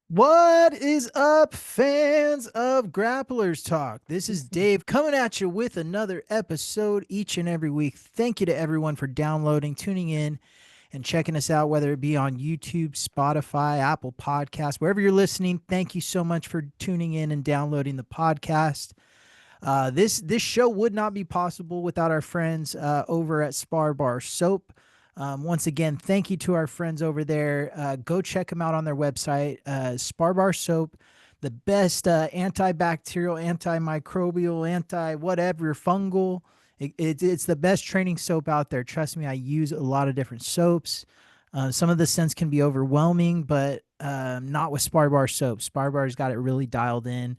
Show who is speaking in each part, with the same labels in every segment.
Speaker 1: What is up, fans of Grapplers Talk? This is Dave coming at you with another episode each and every week. Thank you to everyone for downloading, tuning in, and checking us out, whether it be on YouTube, Spotify, Apple Podcasts, wherever you're listening. Thank you so much for tuning in and downloading the podcast. This show would not be possible without our friends over at Spar Bar Soap. Once again, thank you to our friends over there. Go check them out on their website, Spar Bar Soap, the best antibacterial, antimicrobial, anti whatever fungal. It's the best training soap out there. Trust me, I use a lot of different soaps. Some of the scents can be overwhelming, but not with Spar Bar Soap. Spar Bar's got it really dialed in.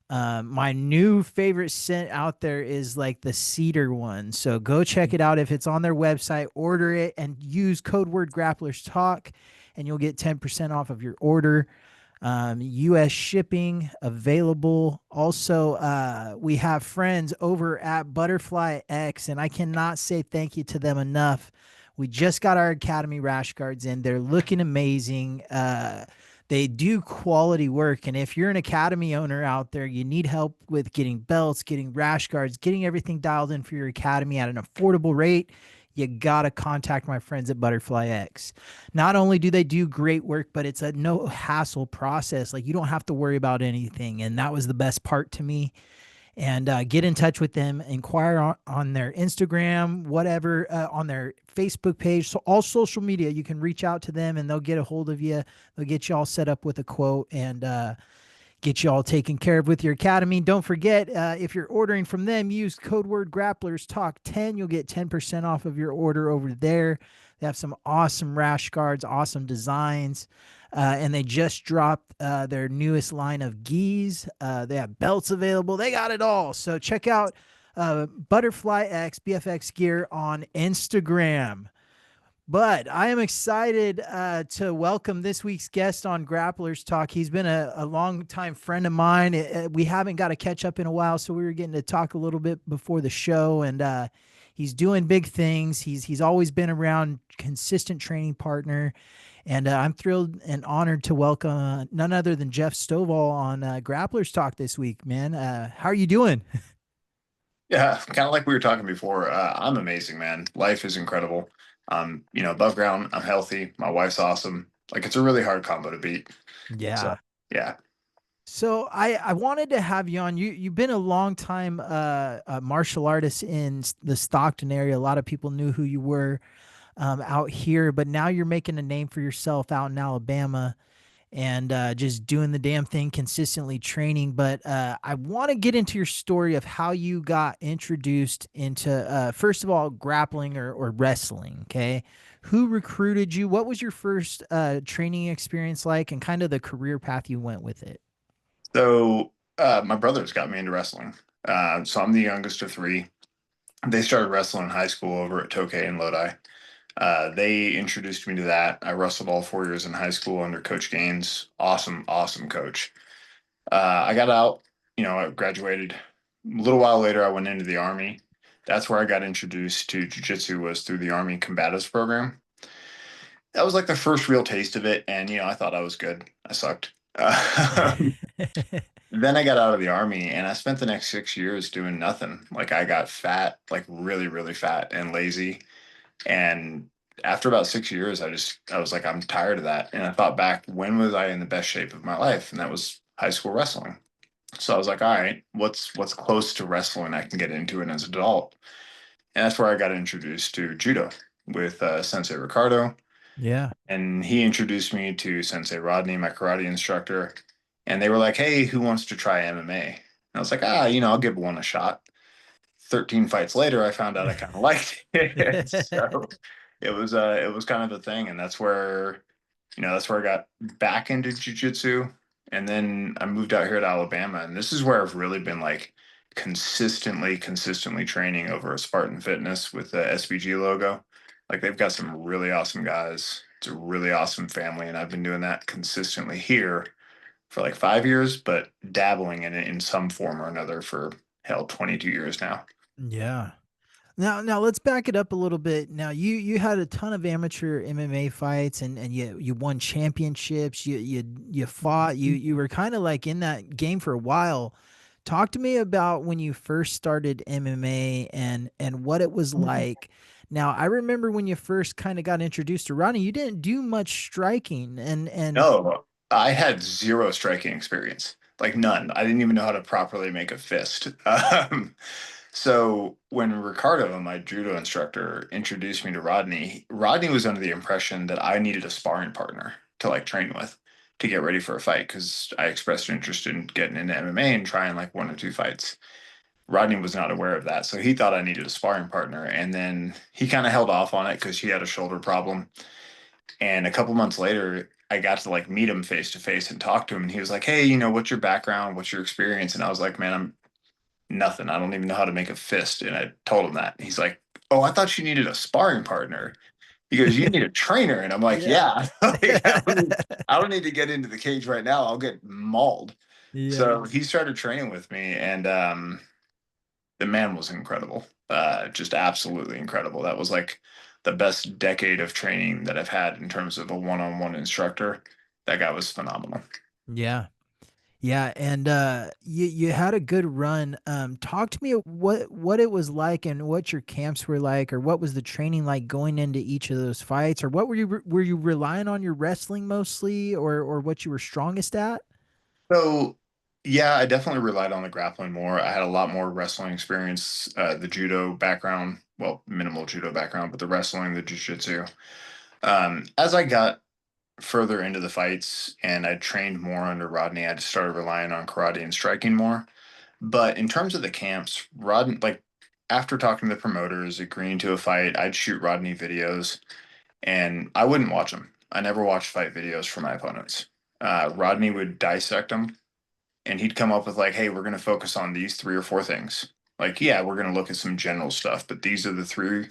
Speaker 1: My new favorite scent out there is like the cedar one. So go check it out. If it's on their website, order it and use code word grapplers talk and you'll get 10% off of your order. US shipping available. Also, we have friends over at Butterfly X, and I cannot say thank you to them enough. We just got our Academy rash guards in. They're looking amazing. They do quality work. And if you're an academy owner out there, you need help with getting belts, getting rash guards, getting everything dialed in for your academy at an affordable rate, you got to contact my friends at Butterfly X. Not only do they do great work, but it's a no hassle process. Like you don't have to worry about anything. And that was the best part to me. And get in touch with them, inquire on their Instagram, whatever, on their Facebook page. So all social media, you can reach out to them and they'll get a hold of you. They'll get you all set up with a quote and get you all taken care of with your academy. Don't forget, if you're ordering from them, use code word grapplers talk 10. You'll get 10% off of your order over there. They have some awesome rash guards, awesome designs. And they just dropped their newest line of gis. They have belts available. They got it all. So check out Butterfly X BFX Gear on Instagram. But I am excited to welcome this week's guest on Grapplers Talk. He's been a longtime friend of mine. We haven't got to catch up in a while, so we were getting to talk a little bit before the show. And he's doing big things. He's always been around, consistent training partner. And I'm thrilled and honored to welcome none other than Geoff Stovall on Grapplers Talk this week, man. How are you doing?
Speaker 2: Yeah, kind of like we were talking before. I'm amazing, man. Life is incredible. Above ground, I'm healthy. My wife's awesome. Like it's a really hard combo to beat. So
Speaker 1: Yeah.
Speaker 2: yeah.
Speaker 1: So I wanted to have you on. You've been a long time a martial artist in the Stockton area. A lot of people knew who you were out here, but now you're making a name for yourself out in Alabama and just doing the damn thing consistently training. But I want to get into your story of how you got introduced into, first of all, grappling or wrestling. Okay. Who recruited you? What was your first training experience like and kind of the career path you went with it?
Speaker 2: So my brothers got me into wrestling. So I'm the youngest of three. They started wrestling in high school over at Tokay in Lodi. They introduced me to that. I wrestled all 4 years in high school under Coach Gaines. Awesome, awesome coach. I got out, I graduated. A little while later, I went into the Army. That's where I got introduced to jiu-jitsu was through the Army Combatives program. That was like the first real taste of it, and I thought I was good. I sucked. Then I got out of the Army, and I spent the next 6 years doing nothing. Like I got fat, like really, really fat and lazy. And after about 6 years, I was like, I'm tired of that. And I thought back, when was I in the best shape of my life? And that was high school wrestling. So I was like, all right, what's close to wrestling I can get into it as an adult? And that's where I got introduced to judo with Sensei Ricardo.
Speaker 1: Yeah.
Speaker 2: And he introduced me to Sensei Rodney, my karate instructor. And they were like, hey, who wants to try MMA? And I was like, I'll give one a shot. 13 fights later, I found out I kind of liked it. So it was kind of a thing. And that's where I got back into jujitsu. And then I moved out here to Alabama. And this is where I've really been like consistently training over at Spartan Fitness with the SVG logo. Like they've got some really awesome guys. It's a really awesome family. And I've been doing that consistently here for like 5 years, but dabbling in it in some form or another for hell, 22 years now.
Speaker 1: Yeah. Now let's back it up a little bit. Now you had a ton of amateur MMA fights and you won championships. You fought. You were kind of like in that game for a while. Talk to me about when you first started MMA and what it was like. Now I remember when you first kind of got introduced to Rodney, you didn't do much striking and
Speaker 2: No, I had zero striking experience, like none. I didn't even know how to properly make a fist. So when Ricardo, my judo instructor, introduced me to Rodney, Rodney was under the impression that I needed a sparring partner to like train with to get ready for a fight because I expressed interest in getting into MMA and trying like one or two fights. Rodney was not aware of that, so he thought I needed a sparring partner, and then he kind of held off on it because he had a shoulder problem. And a couple months later, I got to like meet him face to face and talk to him, and he was like, "Hey, what's your background? What's your experience?" And I was like, "Man, I'm nothing. I don't even know how to make a fist." And I told him that. He's like, "Oh, I thought you needed a sparring partner." He goes, "You need a trainer." And I'm like,
Speaker 1: yeah.
Speaker 2: "Yeah, like, I don't need to get into the cage right now. I'll get mauled."
Speaker 1: Yeah.
Speaker 2: So he started training with me, and the man was incredible. Just absolutely incredible. That was like the best decade of training that I've had in terms of a one-on-one instructor. That guy was phenomenal.
Speaker 1: Yeah. Yeah, and you had a good run. Talk to me what it was like and what your camps were like, or what was the training like going into each of those fights, or what were you relying on your wrestling mostly, or what you were strongest at?
Speaker 2: So, yeah, I definitely relied on the grappling more. I had a lot more wrestling experience, the judo background, well, minimal judo background, but the wrestling, the jiu-jitsu. As I got further into the fights and I trained more under Rodney, I just started relying on karate and striking more. But in terms of the camps, Rodney, like after talking to the promoters, agreeing to a fight, I'd shoot Rodney videos and I wouldn't watch them. I never watched fight videos for my opponents. Rodney would dissect them and he'd come up with like, hey, we're going to focus on these three or four things. Like, yeah, we're going to look at some general stuff, but these are the three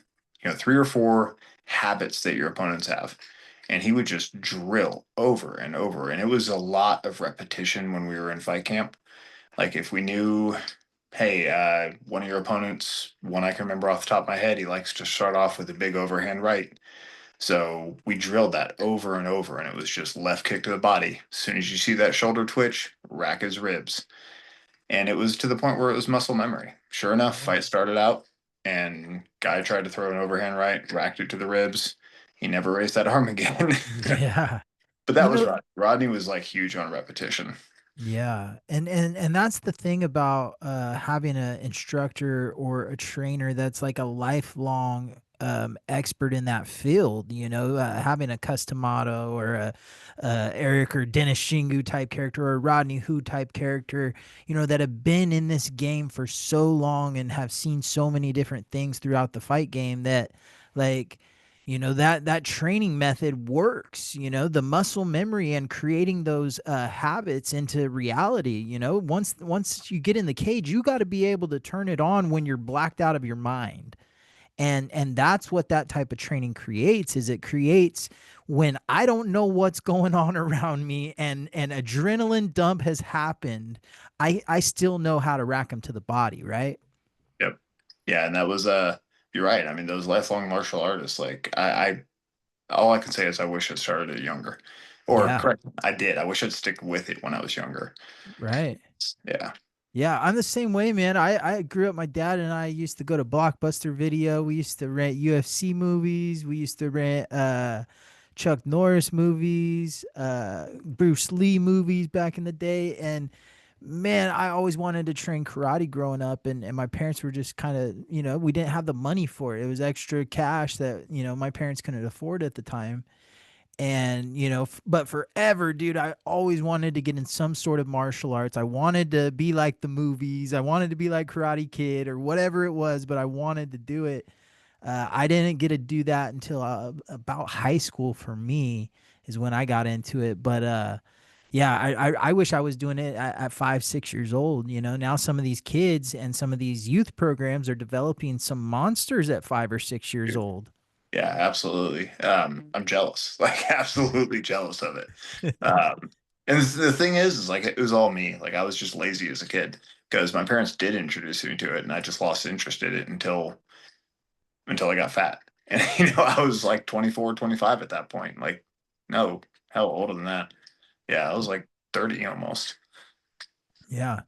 Speaker 2: or four habits that your opponents have. And he would just drill over and over. And it was a lot of repetition when we were in fight camp. Like if we knew, hey, one of your opponents, one I can remember off the top of my head, he likes to start off with a big overhand right. So we drilled that over and over, and it was just left kick to the body. As soon as you see that shoulder twitch, rack his ribs. And it was to the point where it was muscle memory. Sure enough,
Speaker 1: Yeah.
Speaker 2: fight started out, and guy tried to throw an overhand right, racked it to the ribs. He never raised that arm again.
Speaker 1: Yeah.
Speaker 2: But
Speaker 1: You
Speaker 2: that was
Speaker 1: know,
Speaker 2: Rodney. Rodney was like huge on repetition.
Speaker 1: yeah, and that's the thing about having an instructor or a trainer that's like a lifelong expert in that field. Having a Customato or a Eric or Dennis Shingu type character or a Rodney Hu type character, that have been in this game for so long and have seen so many different things throughout the fight game that, like, that training method works, the muscle memory and creating those habits into reality. Once you get in the cage, you got to be able to turn it on when you're blacked out of your mind. And that's what that type of training creates. Is it creates when I don't know what's going on around me and an adrenaline dump has happened, I still know how to rack them to the body, right?
Speaker 2: Yep. Yeah, and that was you're right. I mean, those lifelong martial artists, like I all I can say is I wish I started it younger. Or
Speaker 1: Yeah,
Speaker 2: correct, I did. I wish I'd stick with it when I was younger.
Speaker 1: right.
Speaker 2: Yeah.
Speaker 1: Yeah, I'm the same way, man. I grew up, my dad and I used to go to Blockbuster Video. We used to rent UFC movies. We used to rent Chuck Norris movies, Bruce Lee movies back in the day. And man, I always wanted to train karate growing up. And my parents were just kind of, we didn't have the money for it. It was extra cash that, my parents couldn't afford at the time. And but forever, dude, I always wanted to get in some sort of martial arts. I wanted to be like the movies. I wanted to be like Karate Kid or whatever it was, but I wanted to do it. I didn't get to do that until about high school. For me is when I got into it. But yeah, I wish I was doing it at 5, 6 years old. Now some of these kids and some of these youth programs are developing some monsters at 5 or 6 years old.
Speaker 2: Yeah, absolutely. I'm jealous, like absolutely jealous of it. And the thing is like it was all me. Like I was just lazy as a kid because my parents did introduce me to it, and I just lost interest in it until until I got fat. And I was like 24, 25 at that point. Like, no, hell, older than that. Yeah, I was like 30 almost.
Speaker 1: Yeah.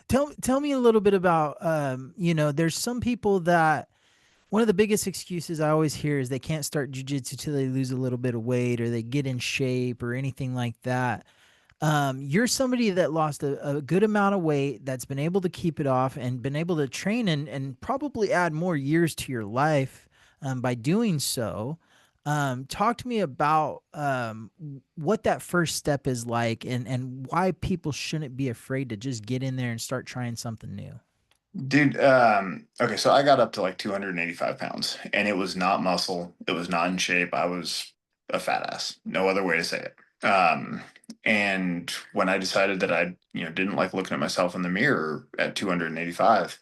Speaker 1: Tell me a little bit about there's some people that one of the biggest excuses I always hear is they can't start jujitsu till they lose a little bit of weight or they get in shape or anything like that. You're somebody that lost a good amount of weight that's been able to keep it off and been able to train and probably add more years to your life by doing so. Talk to me about what that first step is like and why people shouldn't be afraid to just get in there and start trying something new.
Speaker 2: Dude, okay, so I got up to like 285 pounds and it was not muscle. It was not in shape. I was a fat ass. No other way to say it. And when I decided that I, didn't like looking at myself in the mirror at 285,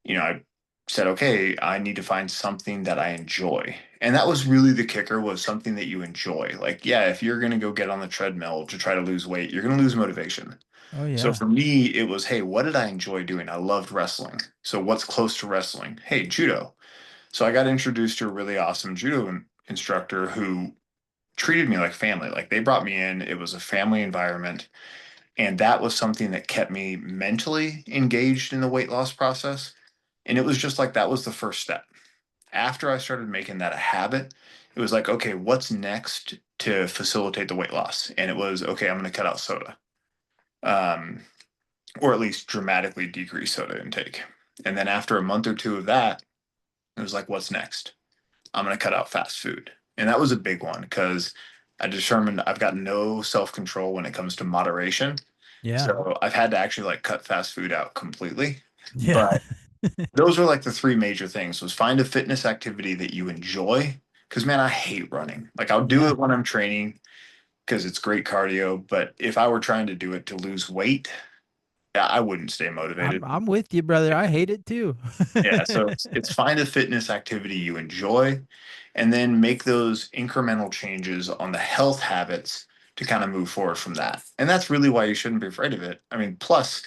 Speaker 2: I said, okay, I need to find something that I enjoy. And that was really the kicker was something that you enjoy. Like, yeah, if you're going to go get on the treadmill to try to lose weight, you're going to lose motivation.
Speaker 1: Oh
Speaker 2: So
Speaker 1: yeah.
Speaker 2: for me, it was, hey, what did I enjoy doing? I loved wrestling. So what's close to wrestling? Hey, judo. So I got introduced to a really awesome instructor who treated me like family. Like they brought me in, it was a family environment. And that was something that kept me mentally engaged in the weight loss process. And it was just like that was the first step. After I started making that a habit, it was like, okay, what's next to facilitate the weight loss? And it was, okay, I'm going to cut out soda. Um, or at least dramatically decrease soda intake. And then after a month or two of that, it was like, what's next? I'm going to cut out fast food. And that was a big one because I determined I've got no self control when it comes to moderation.
Speaker 1: Yeah.
Speaker 2: So I've had to actually like cut fast food out completely.
Speaker 1: Yeah.
Speaker 2: But those are like the three major things was find a fitness activity that you enjoy. Cause man, I hate running. Like I'll do
Speaker 1: Yeah.
Speaker 2: it when I'm training because it's great cardio. But if I were trying to do it to lose weight, yeah, I wouldn't stay
Speaker 1: I'm
Speaker 2: motivated.
Speaker 1: I'm with you, brother. I hate it too.
Speaker 2: Yeah, so it's find a fitness activity you enjoy and then make those incremental changes on the health habits to kind of move forward from that. And that's really why you shouldn't be afraid of it. I mean, plus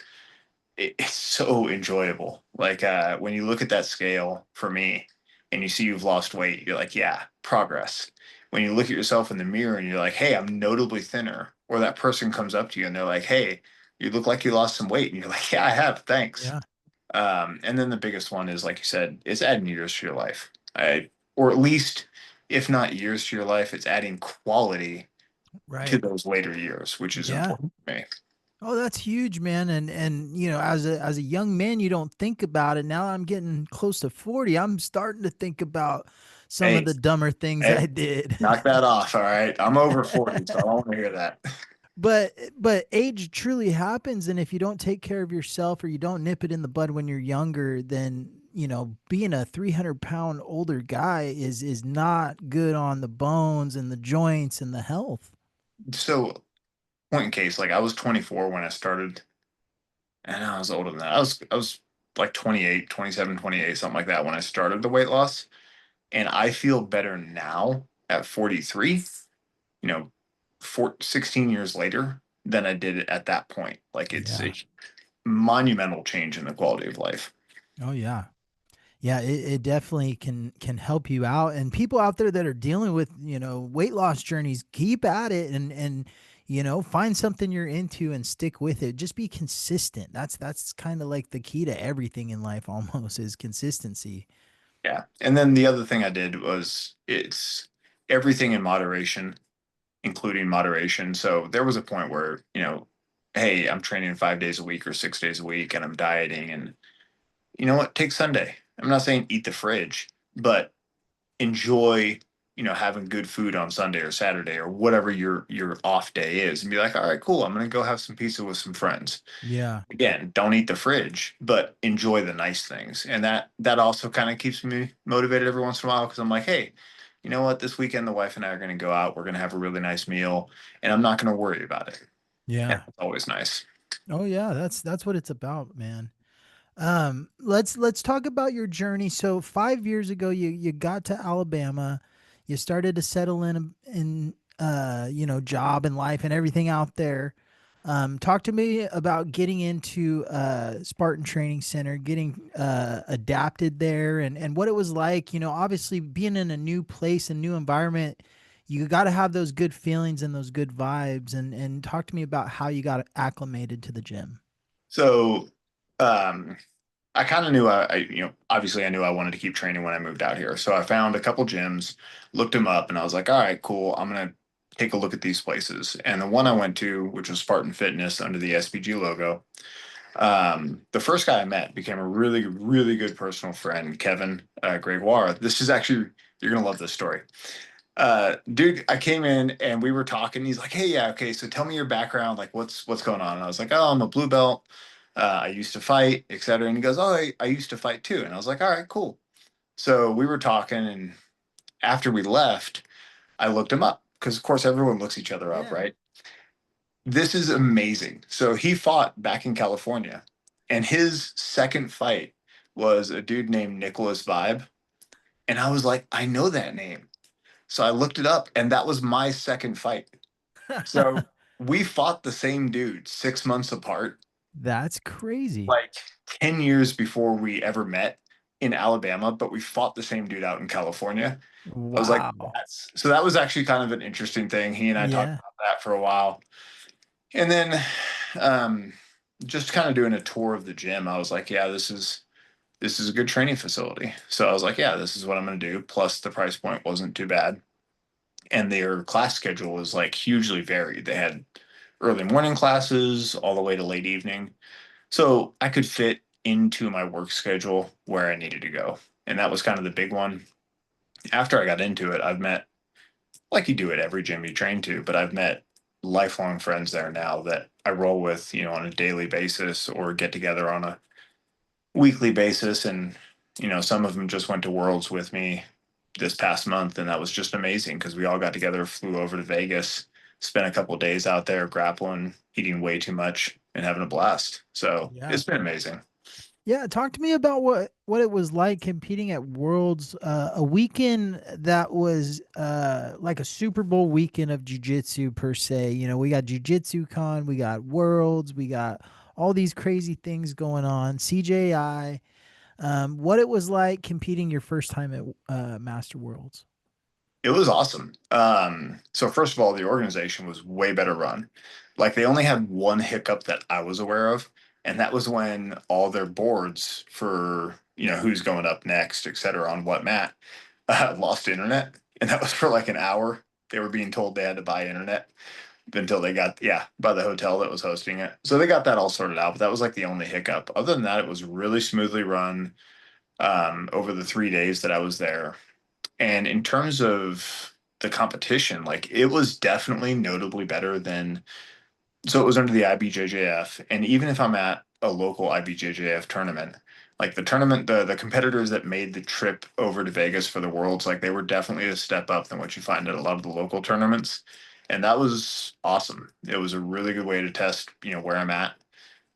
Speaker 2: it's so enjoyable. Like when you look at that scale for me and you see you've lost weight, you're like, yeah, progress. When you look at yourself in the mirror and you're like, hey, I'm notably thinner, or that person comes up to you and they're like, hey, you look like you lost some weight, and you're like, yeah, I have, thanks.
Speaker 1: Yeah.
Speaker 2: And then the biggest one is, like you said, it's adding years to your life. Or at least, if not years to your life, it's adding quality to
Speaker 1: Right.
Speaker 2: those later years, which is
Speaker 1: Yeah.
Speaker 2: important to me.
Speaker 1: Oh, that's huge, man. And as a young man, you don't think about it. Now I'm getting close to 40. I'm starting to think about some of
Speaker 2: Hey,
Speaker 1: the dumber things
Speaker 2: hey,
Speaker 1: I did.
Speaker 2: knock that off. All right. I'm over 40, so I don't want to hear that.
Speaker 1: But age truly happens, and if you don't take care of yourself or you don't nip it in the bud when you're younger, then being a 300-pound older guy is not good on the bones and the joints and the health.
Speaker 2: So, point in case, like I was 24 when I started, and I was older than that. I was like 28, 27, 28, something like that when I started the weight loss. And I feel better now at 43, you know, 16 years later than I did at that point. Like it's
Speaker 1: Yeah.
Speaker 2: a monumental change in the quality of life.
Speaker 1: Oh yeah. Yeah, it definitely can help you out. And people out there that are dealing with, weight loss journeys, keep at it and find something you're into and stick with it. Just be consistent. That's kind of like the key to everything in life almost is consistency.
Speaker 2: Yeah. And then the other thing I did was it's everything in moderation, including moderation. So there was a point where, hey, I'm training 5 days a week or 6 days a week and I'm dieting. And you know what? Take Sunday. I'm not saying eat the fridge, but enjoy, having good food on Sunday or Saturday or whatever your off day is and be like, all right, cool. I'm gonna go have some pizza with some friends.
Speaker 1: Yeah.
Speaker 2: Again, don't eat the fridge, but enjoy the nice things. And that also kind of keeps me motivated every once in a while because I'm like, hey, you know what? This weekend the wife and I are gonna go out. We're gonna have a really nice meal, and I'm not gonna worry about it. And
Speaker 1: Yeah.
Speaker 2: it's always nice.
Speaker 1: Oh yeah, that's what it's about, man. Let's talk about your journey. So 5 years ago, you got to Alabama, you started to settle in job and life and everything out there. Talk to me about getting into Spartan Training Center, getting adapted there, and what it was like. Obviously being in a new place and new environment, you got to have those good feelings and those good vibes. And talk to me about how you got acclimated to the gym.
Speaker 2: So, um, I kind of knew obviously I knew I wanted to keep training when I moved out here. So I found a couple gyms, looked them up, and I was like, all right, cool. I'm gonna take a look at these places. And the one I went to, which was Spartan Fitness under the SPG logo, the first guy I met became a really, really good personal friend, Kevin Gregoire. This is actually, you're gonna love this story. Dude, I came in and we were talking. He's like, "Hey, yeah, okay. So tell me your background. Like, what's going on?" And I was like, "Oh, I'm a blue belt. I used to fight, etc." And he goes, "Oh, I used to fight too." And I was like, "All right, cool." So we were talking, and after we left, I looked him up because, of course, everyone looks each other up,
Speaker 1: Yeah.
Speaker 2: right? This is amazing. So he fought back in California, and his second fight was a dude named Nicholas Vibe, and I was like, I know that name. So I looked it up, and that was my second fight. So we fought the same dude 6 months apart,
Speaker 1: That's crazy.
Speaker 2: like 10 years before we ever met in Alabama, but we fought the same dude out in California. I was like,
Speaker 1: Wow.
Speaker 2: that's so that was actually kind of an interesting thing. He and I talked
Speaker 1: Yeah.
Speaker 2: about that for a while. And then um just kind of doing a tour of the gym, I was like, yeah, this is a good training facility. So I was like, yeah, this is what I'm gonna do. Plus the price point wasn't too bad. And their class schedule was like hugely varied. They had early morning classes all the way to late evening. So I could fit into my work schedule where I needed to go. And that was kind of the big one. After I got into it, I've met, like you do at every gym you train to, but I've met lifelong friends there now that I roll with, on a daily basis or get together on a weekly basis. And, some of them just went to Worlds with me this past month. And that was just amazing because we all got together, flew over to Vegas, spent a couple of days out there grappling, eating way too much, and having a blast. So
Speaker 1: Yeah.
Speaker 2: it's been amazing.
Speaker 1: Yeah, talk to me about what it was like competing at Worlds, a weekend that was like a Super Bowl weekend of jiu-jitsu per se. We got Jiu-Jitsu Con, we got Worlds, we got all these crazy things going on. CJI, what it was like competing your first time at Master Worlds.
Speaker 2: It was awesome. So first of all, the organization was way better run. Like they only had one hiccup that I was aware of, and that was when all their boards for, who's going up next, et cetera, on what mat, lost internet. And that was for like an hour. They were being told they had to buy internet until they got, yeah, by the hotel that was hosting it. So they got that all sorted out, but that was like the only hiccup. Other than that, it was really smoothly run over the 3 days that I was there. And in terms of the competition, like it was definitely notably better than, so it was under the IBJJF. And even if I'm at a local IBJJF tournament, like the competitors that made the trip over to Vegas for the Worlds, like they were definitely a step up than what you find at a lot of the local tournaments. And that was awesome. It was a really good way to test, where I'm at.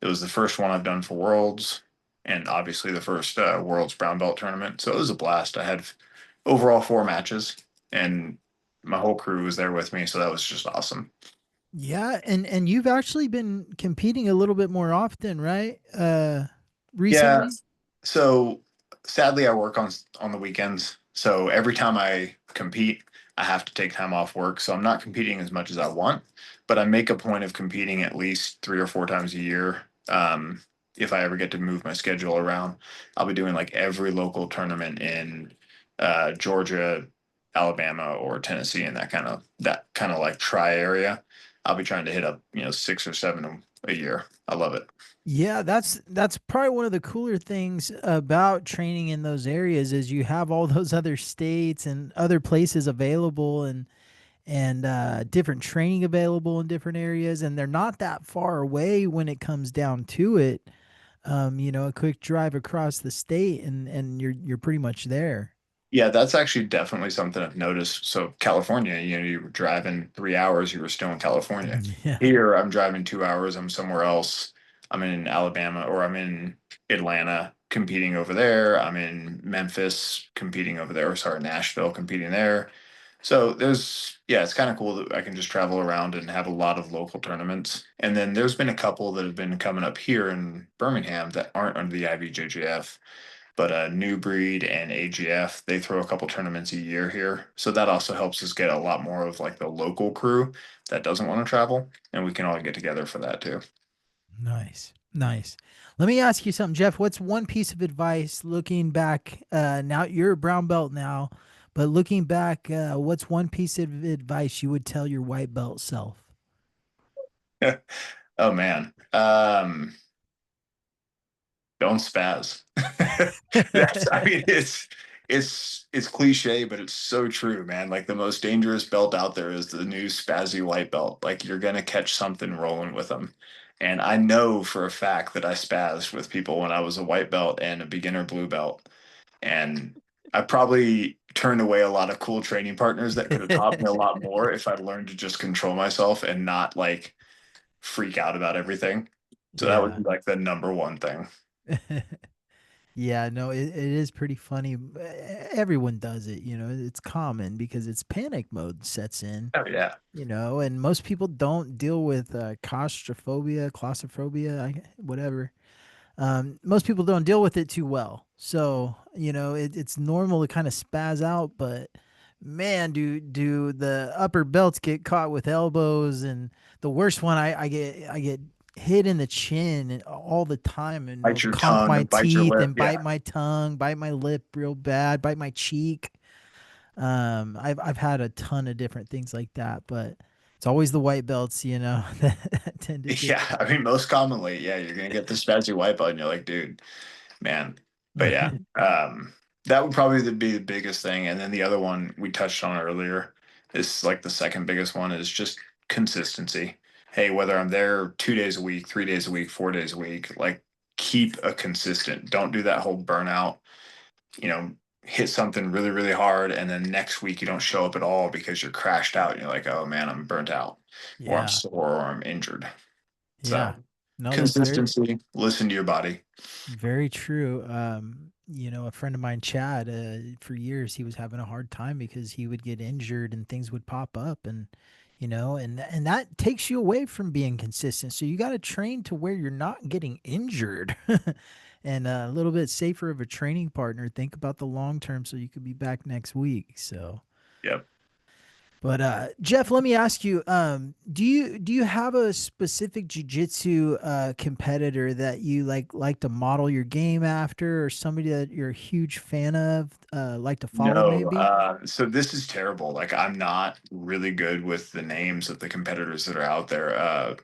Speaker 2: It was the first one I've done for Worlds, and obviously the first Worlds brown belt tournament. So it was a blast. I had overall 4 matches, and my whole crew was there with me, so that was just awesome.
Speaker 1: Yeah, and you've actually been competing a little bit more often, right?
Speaker 2: Yeah.
Speaker 1: Recently?
Speaker 2: So sadly, I work on the weekends. So every time I compete, I have to take time off work. So I'm not competing as much as I want, but I make a point of competing at least 3 or 4 times a year. If I ever get to move my schedule around, I'll be doing like every local tournament in Georgia, Alabama, or Tennessee, and that kind of like tri area. I'll be trying to hit up 6 or 7 a year. I love it.
Speaker 1: Yeah, that's probably one of the cooler things about training in those areas is you have all those other states and other places available and different training available in different areas, and they're not that far away when it comes down to it. A quick drive across the state and you're pretty much there.
Speaker 2: Yeah, that's actually definitely something I've noticed. So California, you were driving 3 hours, you were still in California.
Speaker 1: Yeah.
Speaker 2: Here, I'm driving 2 hours, I'm somewhere else. I'm in Alabama or I'm in Atlanta competing over there. I'm in Memphis competing over there, or sorry, Nashville competing there. So yeah, it's kind of cool that I can just travel around and have a lot of local tournaments. And then there's been a couple that have been coming up here in Birmingham that aren't under the IBJJF, but New Breed and AGF, they throw a couple tournaments a year here. So that also helps us get a lot more of like the local crew that doesn't want to travel, and we can all get together for that too.
Speaker 1: Nice. Nice. Let me ask you something, Jeff. What's one piece of advice looking back? Now you're a brown belt now, but looking back, what's one piece of advice you would tell your white belt self?
Speaker 2: Oh man. Don't spaz. I mean, it's cliche, but it's so true, man. Like the most dangerous belt out there is the new spazzy white belt. Like you're gonna catch something rolling with them. And I know for a fact that I spazzed with people when I was a white belt and a beginner blue belt. And I probably turned away a lot of cool training partners that could have taught me a lot more if I'd learned to just control myself and not like freak out about everything. So that would
Speaker 1: Yeah.
Speaker 2: be like the number one thing.
Speaker 1: Yeah, no, it is pretty funny. Everyone does it, it's common because it's panic mode sets in,
Speaker 2: Oh yeah.
Speaker 1: and most people don't deal with claustrophobia, whatever. Most people don't deal with it too well. So, it's normal to kind of spaz out, but man, do the upper belts get caught with elbows, and the worst one I get hit in the chin all the time, and
Speaker 2: Bite
Speaker 1: it'll
Speaker 2: your
Speaker 1: conk
Speaker 2: tongue
Speaker 1: my
Speaker 2: and bite your
Speaker 1: teeth
Speaker 2: lip.
Speaker 1: and bite
Speaker 2: Yeah.
Speaker 1: my tongue, bite my lip real bad, bite my cheek. I've had a ton of different things like that, but it's always the white belts, that tend to get
Speaker 2: Yeah. I
Speaker 1: caught.
Speaker 2: mean, most commonly, yeah, you're gonna get the spazzy white belt and you're like, dude, man. But yeah, that would probably be the biggest thing. And then the other one we touched on earlier is like the second biggest one is just consistency. Hey, whether I'm there 2 days a week, 3 days a week, 4 days a week, like keep a consistent. Don't do that whole burnout, you know, hit something really, really hard, and then next week you don't show up at all because you're crashed out and you're like, oh man, I'm burnt out, or I'm
Speaker 1: Yeah.
Speaker 2: sore, or I'm injured. So
Speaker 1: Yeah. No, that's very
Speaker 2: consistency, listen to your body.
Speaker 1: very true. A friend of mine, Chad, for years he was having a hard time because he would get injured and things would pop up, and that takes you away from being consistent. So you got to train to where you're not getting injured. And a little bit safer of a training partner. Think about the long term so you could be back next week. So
Speaker 2: Yep.
Speaker 1: but Jeff, let me ask you, do you have a specific jujitsu competitor that you like to model your game after, or somebody that you're a huge fan of, like to follow
Speaker 2: No,
Speaker 1: maybe?
Speaker 2: so this is terrible. Like I'm not really good with the names of the competitors that are out there.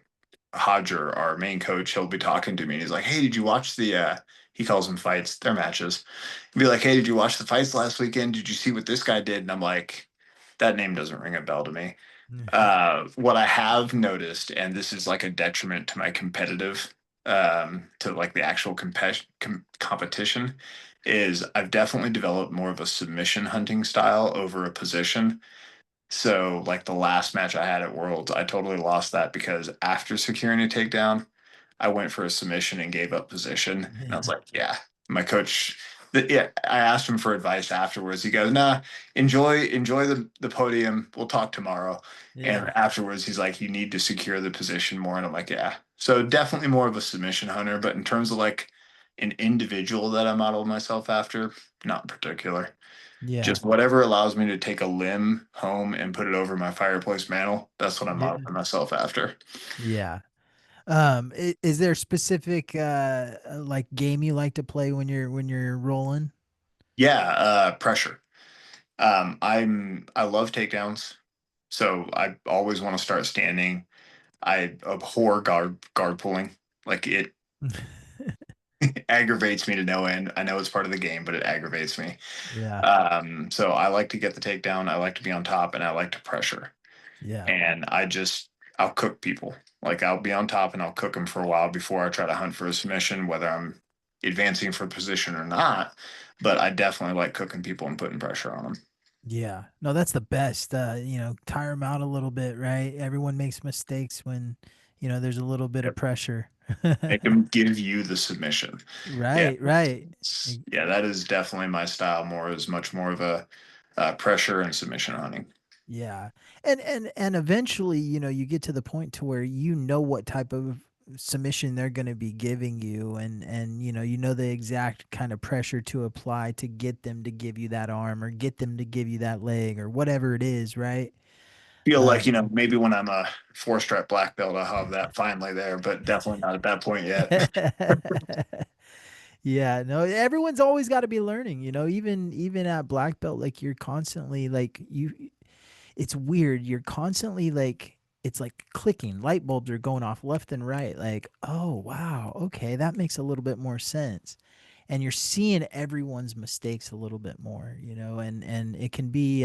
Speaker 2: Hodger, our main coach, he'll be talking to me and he's like, hey, did you watch he calls them fights, they're matches. He'll be like, hey, did you watch the fights last weekend? Did you see what this guy did? And I'm like, that name doesn't ring a bell to me. What I have noticed, and this is like a detriment to my competitive, to like the actual competition, is I've definitely developed more of a submission hunting style over a position. So, like the last match I had at Worlds, I totally lost that because after securing a takedown, I went for a submission and gave up position. And I was
Speaker 1: Yeah,
Speaker 2: like, yeah, my coach, yeah, I asked him for advice afterwards. He goes, nah, enjoy the podium. We'll talk tomorrow. And
Speaker 1: yeah,
Speaker 2: afterwards, he's like, you need to secure the position more. And I'm like, yeah. So definitely more of a submission hunter. But in terms of like an individual that I model myself after, not in particular.
Speaker 1: yeah,
Speaker 2: Just whatever allows me to take a limb home and put it over my fireplace mantle. That's what I'm
Speaker 1: yeah,
Speaker 2: modeling myself after.
Speaker 1: yeah. Is there a specific like game you like to play when you're rolling?
Speaker 2: Yeah, pressure. I love takedowns, so I always want to start standing. I abhor guard pulling. Like it aggravates me to no end. I know it's part of the game, but it aggravates me.
Speaker 1: Yeah,
Speaker 2: So I like to get the takedown. I like to be on top, and I like to pressure.
Speaker 1: yeah,
Speaker 2: And I'll cook people. Like I'll be on top and I'll cook them for a while before I try to hunt for a submission, whether I'm advancing for position or not. But I definitely like cooking people and putting pressure on them.
Speaker 1: yeah. No, that's the best. Tire them out a little bit, right? Everyone makes mistakes when, there's a little bit of
Speaker 2: Yep.
Speaker 1: pressure.
Speaker 2: Make them give you the submission. Yeah,
Speaker 1: Right, right.
Speaker 2: yeah, that is definitely my style. More is much more of a pressure and submission hunting.
Speaker 1: Yeah. And eventually, you get to the point to where you know what type of submission they're going to be giving you, and you know the exact kind of pressure to apply to get them to give you that arm or get them to give you that leg or whatever it is, right?
Speaker 2: Feel like,
Speaker 1: Um
Speaker 2: maybe when I'm a four-stripe black belt, I'll have that finally there, but definitely not at that point yet.
Speaker 1: Yeah, no, everyone's always got to be learning, even at black belt, like you're constantly like it's weird. You're constantly like, it's like clicking. Light bulbs are going off left and right. Like, oh, wow. Okay. That makes a little bit more sense. And you're seeing everyone's mistakes a little bit more, and it can be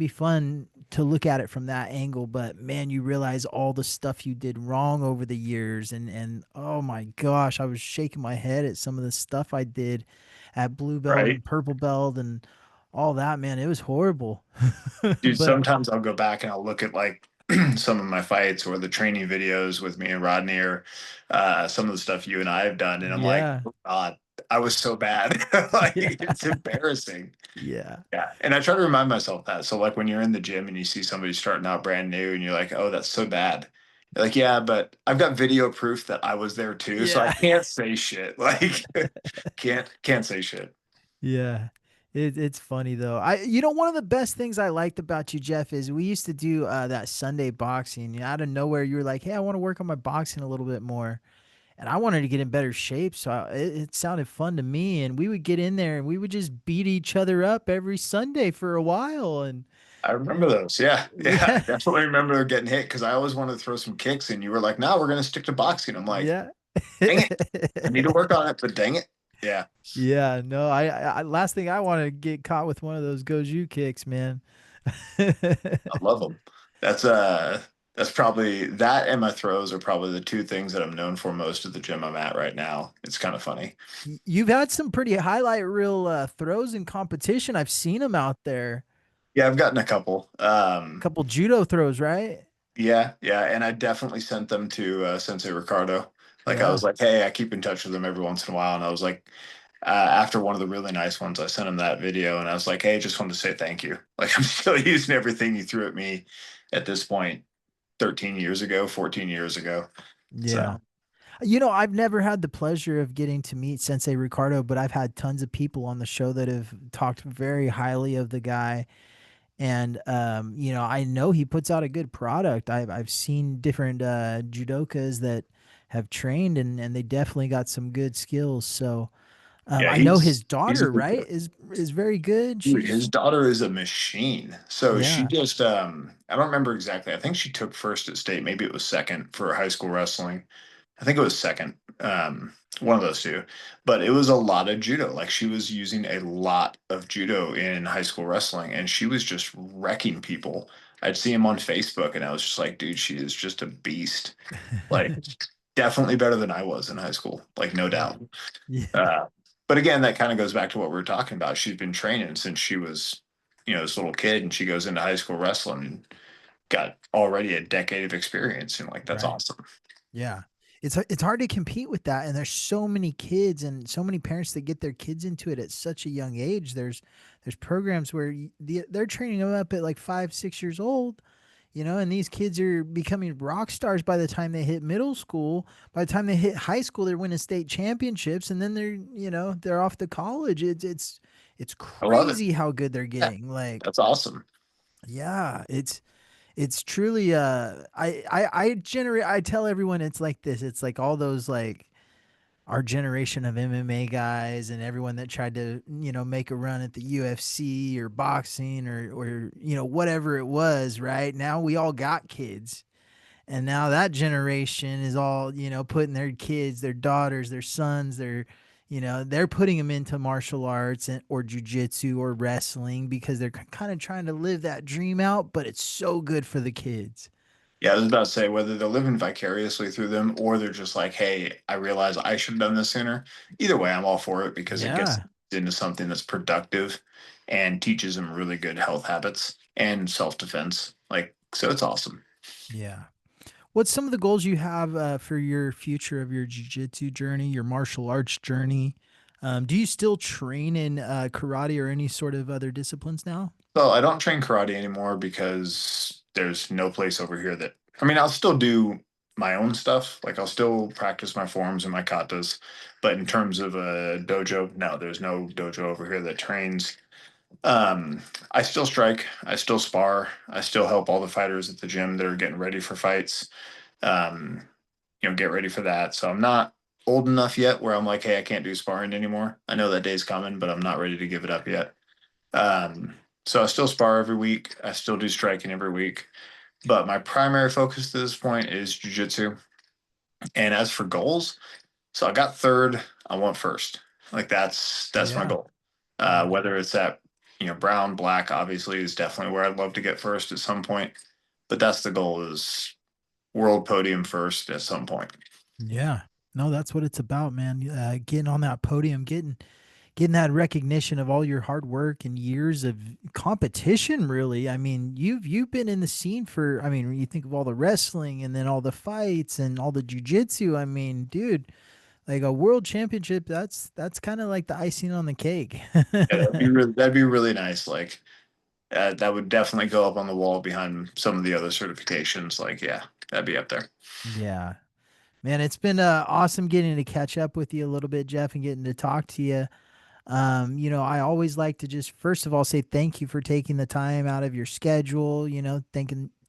Speaker 1: fun to look at it from that angle, but man, you realize all the stuff you did wrong over the years, and oh my gosh, I was shaking my head at some of the stuff I did at blue belt
Speaker 2: Right.
Speaker 1: and purple belt and all that, man. It was horrible.
Speaker 2: Dude,
Speaker 1: But
Speaker 2: sometimes I'll go back and I'll look at like some of my fights or the training videos with me and Rodney or some of the stuff you and I have done. And I'm like,
Speaker 1: yeah,
Speaker 2: oh, God, I was so bad. Like,
Speaker 1: yeah,
Speaker 2: it's embarrassing.
Speaker 1: yeah,
Speaker 2: Yeah. And I try to remind myself that. So, like, when you're in the gym and you see somebody starting out brand new and you're like, oh, that's so bad. You're like, yeah, but I've got video proof that I was there too. So I
Speaker 1: yeah.
Speaker 2: can't say shit. Like, can't say shit.
Speaker 1: Yeah. It's funny though. One of the best things I liked about you, Jeff, is we used to do that Sunday boxing. Out of nowhere, you were like, "Hey, I want to work on my boxing a little bit more," and I wanted to get in better shape. So it sounded fun to me, and we would get in there and we would just beat each other up every Sunday for a while. And
Speaker 2: I remember those. Yeah. Yeah.
Speaker 1: yeah,
Speaker 2: Definitely remember getting hit because I always wanted to throw some kicks and you were like, no, we're going to stick to boxing. I'm like,
Speaker 1: yeah.
Speaker 2: dang it. I need to work on it, but dang it. Yeah.
Speaker 1: Yeah, no, last thing I want to get caught with one of those goju kicks, man.
Speaker 2: I love them. That's probably that and my throws are probably the two things that I'm known for most at the gym I'm at right now. It's kind of funny.
Speaker 1: You've had some pretty highlight reel throws in competition. I've seen them out there.
Speaker 2: Yeah. I've gotten a couple.
Speaker 1: Couple judo throws, right?
Speaker 2: Yeah. Yeah. And I definitely sent them to Sensei Ricardo. Like I
Speaker 1: Yeah.
Speaker 2: was like, hey, I keep in touch with him every once in a while. And I was like, after one of the really nice ones, I sent him that video and I was like, hey, just wanted to say thank you. Like, I'm still using everything you threw at me at this point, 13 years ago, 14 years ago.
Speaker 1: Yeah.
Speaker 2: So,
Speaker 1: I've never had the pleasure of getting to meet Sensei Ricardo, but I've had tons of people on the show that have talked very highly of the guy. And I know he puts out a good product. I've seen different judokas that have trained, and they definitely got some good skills. So
Speaker 2: yeah,
Speaker 1: I know his
Speaker 2: he's a
Speaker 1: daughter,
Speaker 2: good
Speaker 1: right, is very good.
Speaker 2: dude.
Speaker 1: She's
Speaker 2: His daughter is a machine. So she
Speaker 1: yeah,
Speaker 2: just, I don't remember exactly. I think she took first at state. Maybe it was second for high school wrestling. I think it was second. One of those two. But it was a lot of judo. Like she was using a lot of judo in high school wrestling, and she was just wrecking people. I'd see him on Facebook, and I was just like, dude, she is just a beast. Like definitely better than I was in high school. Like no
Speaker 1: yeah,
Speaker 2: doubt.
Speaker 1: yeah,
Speaker 2: Uh, but again, that kind of goes back to what we were talking about. She's been training since she was, this little kid, and she goes into high school wrestling and got already a decade of experience. And like that's
Speaker 1: right.
Speaker 2: awesome.
Speaker 1: Yeah. It's hard to compete with that, and there's so many kids and so many parents that get their kids into it at such a young age. There's programs where they're training them up at like 5, 6 years old, and these kids are becoming rock stars by the time they hit middle school. By the time they hit high school, they're winning state championships, and then they're off to college. It's
Speaker 2: I love it.
Speaker 1: crazy how good they're
Speaker 2: Yeah,
Speaker 1: getting. Like,
Speaker 2: that's awesome.
Speaker 1: yeah, it's truly I tell everyone it's like this. It's like all those like our generation of MMA guys and everyone that tried to, make a run at the UFC or boxing or whatever it was, right? Now we all got kids. And now that generation is all, putting their kids, their daughters, their sons, they're putting them into martial arts or jujitsu or wrestling because they're kind of trying to live that dream out, but it's so good for the kids.
Speaker 2: Yeah, I was about to say whether they're living vicariously through them or they're just like, hey, I realize I should have done this sooner. Either way, I'm all for it because it gets
Speaker 1: Yeah.
Speaker 2: into something that's productive and teaches them really good health habits and self-defense. Like, so it's awesome.
Speaker 1: Yeah. What's some of the goals you have for your future of your jiu-jitsu journey, your martial arts journey? Do you still train in karate or any sort of other disciplines now?
Speaker 2: So I don't train karate anymore because there's no place over here that, I mean, I'll still do my own stuff. Like I'll still practice my forms and my katas. But in terms of a dojo, no, there's no dojo over here that trains. I still strike, I still spar, I still help all the fighters at the gym that are getting ready for fights. Um, get ready for that. So I'm not old enough yet where I'm like, hey, I can't do sparring anymore. I know that day's coming, but I'm not ready to give it up yet. Um, so I still spar every week. I still do striking every week. But my primary focus at this point is jujitsu. And as for goals, so I got third. I want first. Like that's my
Speaker 1: Yeah.
Speaker 2: goal.
Speaker 1: Yeah.
Speaker 2: Whether it's at brown, black, obviously is definitely where I'd love to get first at some point. But that's the goal is world podium first at some point.
Speaker 1: Yeah. No, that's what it's about, man. Getting on that podium, getting that recognition of all your hard work and years of competition, really. I mean, you've been in the scene for, I mean, when you think of all the wrestling and then all the fights and all the jujitsu, I mean, dude, like a world championship, that's kind of like the icing on the cake.
Speaker 2: Yeah, that'd be really nice. Like that would definitely go up on the wall behind some of the other certifications. Like, yeah, that'd be up there.
Speaker 1: Yeah. Man, it's been awesome getting to catch up with you a little bit, Jeff, and getting to talk to you. I always like to just first of all say thank you for taking the time out of your schedule.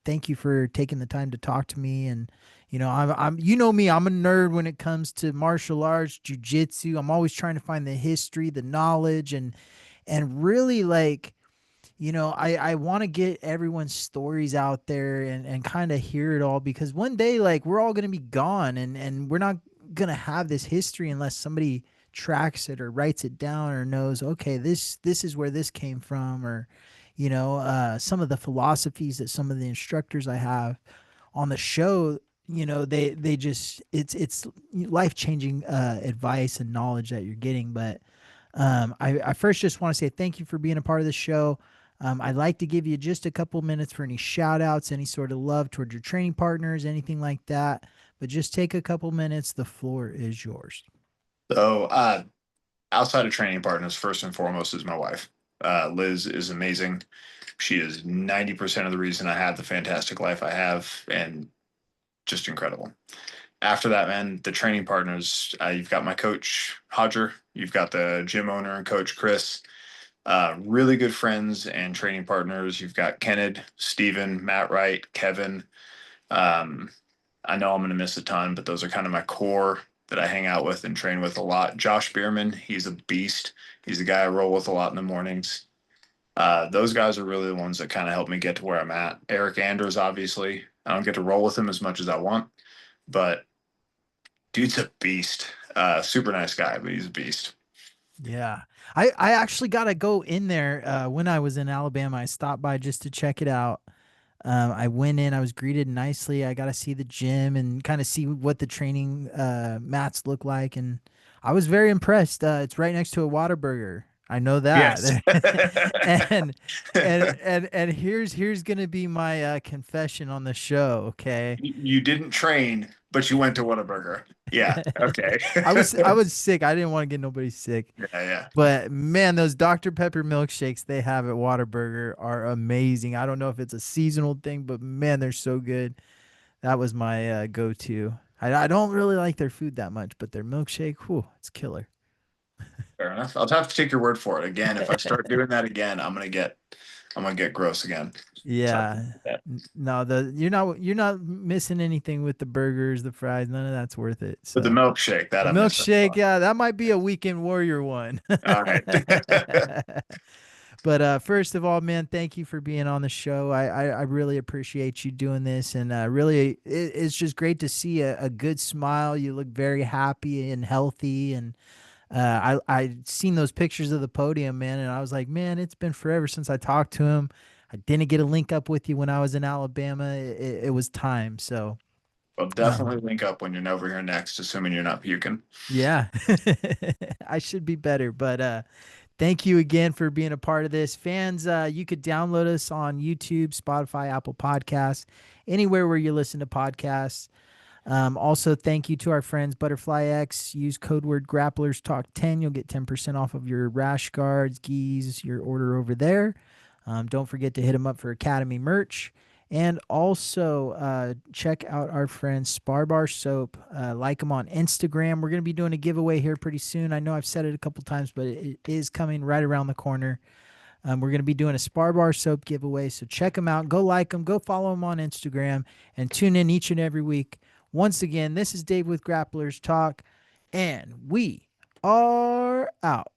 Speaker 1: Thank you for taking the time to talk to me. And I'm you know me, I'm a nerd when it comes to martial arts, jujitsu. I'm always trying to find the history, the knowledge, and really like I want to get everyone's stories out there and kind of hear it all because one day, like, we're all going to be gone and we're not going to have this history unless somebody tracks it or writes it down or knows, okay, this is where this came from, or, some of the philosophies that some of the instructors I have on the show, they just, it's life changing advice and knowledge that you're getting. But I first just want to say thank you for being a part of the show. I'd like to give you just a couple minutes for any shout outs, any sort of love towards your training partners, anything like that. But just take a couple minutes. The floor is yours.
Speaker 2: So, outside of training partners, first and foremost is my wife. Liz is amazing. She is 90% of the reason I have the fantastic life I have and just incredible. After that, man, the training partners, you've got my coach, Hodger. You've got the gym owner and coach, Chris. Really good friends and training partners. You've got Kenneth, Steven, Matt Wright, Kevin. Um, I know I'm going to miss a ton, but those are kind of my core that I hang out with and train with a lot. Josh Bierman, he's a beast. He's the guy I roll with a lot in the mornings. Those guys are really the ones that kind of help me get to where I'm at. Eric Anders, obviously, I don't get to roll with him as much as I want, but dude's a beast. Super nice guy, but he's a beast.
Speaker 1: Yeah. I actually got to go in there when I was in Alabama. I stopped by just to check it out. I went in, I was greeted nicely. I got to see the gym and kind of see what the training mats look like. And I was very impressed. It's right next to a Whataburger. I know
Speaker 2: Yes.
Speaker 1: that. and and here's gonna be my confession on the show. Okay.
Speaker 2: You didn't train, but you went to Whataburger. Yeah. Okay.
Speaker 1: I was sick. I didn't want to get nobody sick.
Speaker 2: Yeah. Yeah.
Speaker 1: But man, those Dr. Pepper milkshakes they have at Whataburger are amazing. I don't know if it's a seasonal thing, but man, they're so good. That was my go-to. I don't really like their food that much, but their milkshake, whew, it's killer.
Speaker 2: Fair enough. I'll have to take your word for it. Again, if I start doing that again, I'm gonna get gross again. So I
Speaker 1: Yeah.
Speaker 2: appreciate that.
Speaker 1: No, the you're not missing anything with the burgers, the fries, none of that's worth it.
Speaker 2: But the
Speaker 1: So
Speaker 2: milkshake that
Speaker 1: the
Speaker 2: I'm missing.
Speaker 1: milkshake, yeah, that might be a weekend warrior one.
Speaker 2: All right.
Speaker 1: But first of all, man, thank you for being on the show. I really appreciate you doing this, and really, it's just great to see a good smile. You look very happy and healthy, and I seen those pictures of the podium, man, and I was like, man, it's been forever since I talked to him. I didn't get a link up with you when I was in Alabama. It was time, so
Speaker 2: Well,
Speaker 1: um,
Speaker 2: definitely link up when you're over here next, assuming you're not puking.
Speaker 1: yeah, I should be better, but thank you again for being a part of this. Fans, you could download us on YouTube, Spotify, Apple Podcasts, anywhere where you listen to podcasts. Also, thank you to our friends Butterfly X. Use code word Grapplers Talk 10. You'll get 10% off of your rash guards, gis, your order over there. Don't forget to hit them up for Academy merch. And also check out our friend Spar Bar Soap. Like them on Instagram. We're going to be doing a giveaway here pretty soon. I know I've said it a couple times, but it is coming right around the corner. We're going to be doing a Spar Bar Soap giveaway. So check them out. Go like them. Go follow them on Instagram. And tune in each and every week. Once again, this is Dave with Grapplers Talk. And we are out.